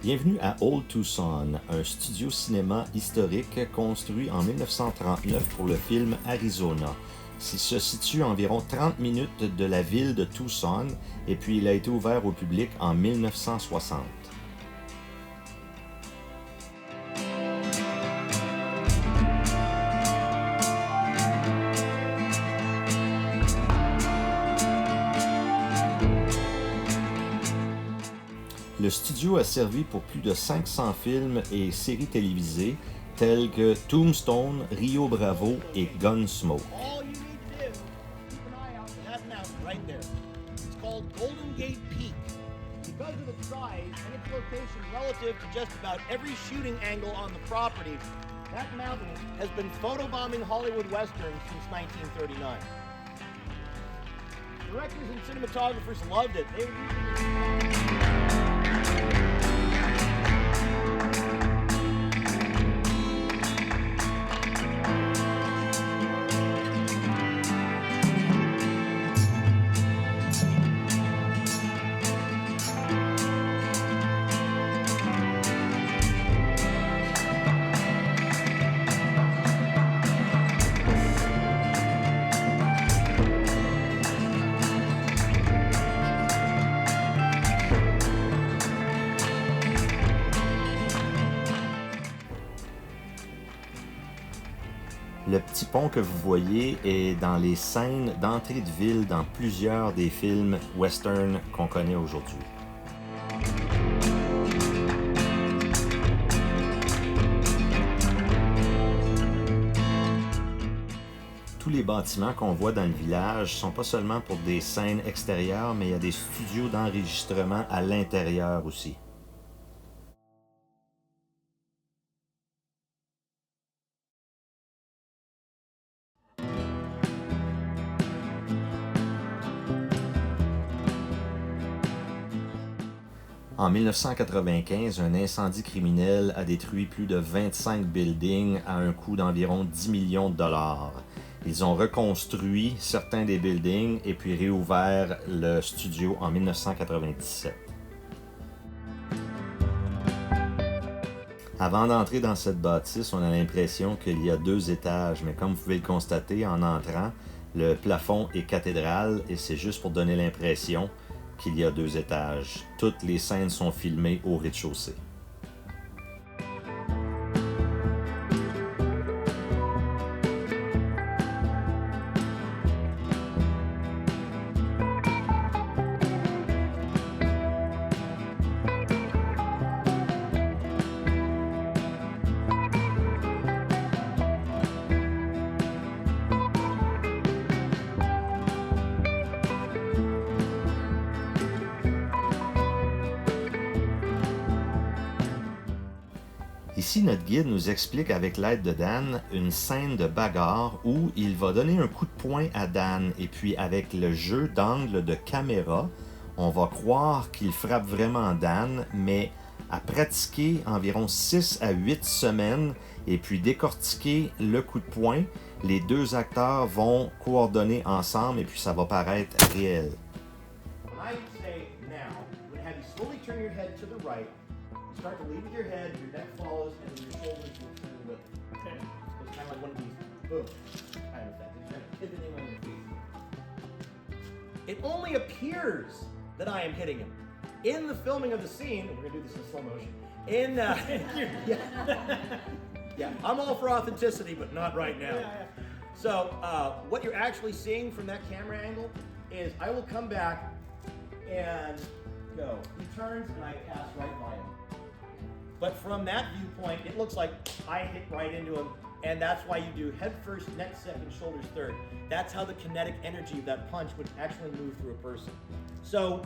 Bienvenue à Old Tucson, un studio cinéma historique construit en 1939 pour le film Arizona. Il se situe à environ 30 minutes de la ville de Tucson et puis il a été ouvert au public en 1960. Le studio a servi pour plus de 500 films et séries télévisées tels que Tombstone, Rio Bravo et Gunsmoke. All you need to do is keep an eye out for that mountain right there. It's called Golden Gate Peak. Because of its size and its location relative to just about every shooting angle on the property, that mountain has been photobombing Hollywood westerns since 1939. Directors and cinematographers loved it. They Le petit pont que vous voyez est dans les scènes d'entrée de ville dans plusieurs des films western qu'on connaît aujourd'hui. Tous les bâtiments qu'on voit dans le village sont pas seulement pour des scènes extérieures, mais il y a des studios d'enregistrement à l'intérieur aussi. En 1995, un incendie criminel a détruit plus de 25 buildings à un coût d'environ 10 millions de dollars. Ils ont reconstruit certains des buildings et puis réouvert le studio en 1997. Avant d'entrer dans cette bâtisse, on a l'impression qu'il y a 2 étages, mais comme vous pouvez le constater en entrant, le plafond est cathédral et c'est juste pour donner l'impression qu'il y a 2 étages. Toutes les scènes sont filmées au rez-de-chaussée. Ici, notre guide nous explique avec l'aide de Dan une scène de bagarre où il va donner un coup de poing à Dan et puis avec le jeu d'angle de caméra, on va croire qu'il frappe vraiment Dan, mais à pratiquer environ 6 à 8 semaines et puis décortiquer le coup de poing, les 2 acteurs vont coordonner ensemble et puis ça va paraître réel. I say now, I'm going to have you slowly turn your head to the right. You start to lead with your head, your neck follows, and then your shoulders will turn with it. Okay. So it's kind of like one of these boom kind of things. You're kind of pivoting on your feet. It only appears that I am hitting him. In the filming of the scene, we're going to do this in slow motion. Yeah, I'm all for authenticity, but not right now. So what you're actually seeing from that camera angle is I will come back and go. He turns and I pass right by him. But from that viewpoint, it looks like I hit right into him, and that's why you do head first, neck second, shoulders third. That's how the kinetic energy of that punch would actually move through a person. So